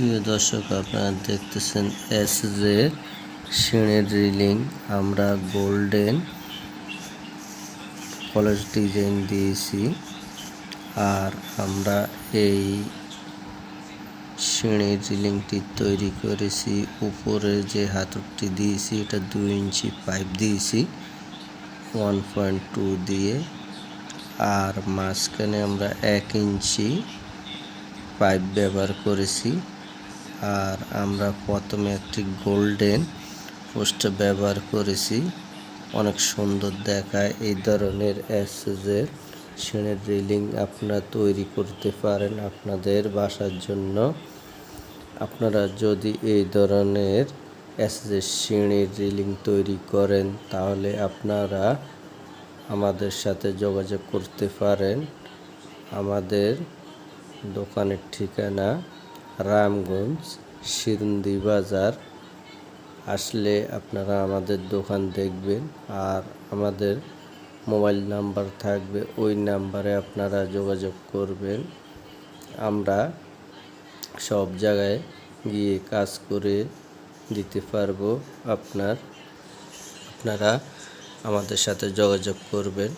প্রিয় দর্শক, আপনারা দেখতেছেন এসজে সিঁড়ির রিলিং। আমরা গোল্ডেন কলেজ ডিজাইন দিয়েছি, আর আমরা এই সিঁড়ির রিলিংটি তৈরি করেছি। উপরে যে হাতলটি দিয়েছি এটা 2 ইঞ্চি পাইপ দিয়েছি 1.2 দিয়ে, আর মাঝখানে আমরা 1 ইঞ্চি পাইপ ব্যবহার করেছি। আর আমরা প্রথমে একটি গোল্ডেন পোস্ট ব্যবহার করেছি, অনেক সুন্দর দেখায়। এই ধরনের এসএসের সিঁড়ির রিলিং আপনারা তৈরি করতে পারেন আপনাদের বাসার জন্য। আপনারা যদি এই ধরনের এসএসের সিঁড়ির রিলিং তৈরি করেন তাহলে আপনারা আমাদের সাথে যোগাযোগ করতে পারেন। আমাদের দোকানের ঠিকানা রামগঞ্জ সিরন্দি বাজার। আসলে আপনারা আমাদের দোকান দেখবেন, আর আমাদের মোবাইল নাম্বার থাকবে, ওই নাম্বারে আপনারা যোগাযোগ করবেন। আমরা সব জায়গায় গিয়ে কাজ করে দিতে পারবো। আপনারা আমাদের সাথে যোগাযোগ করবেন।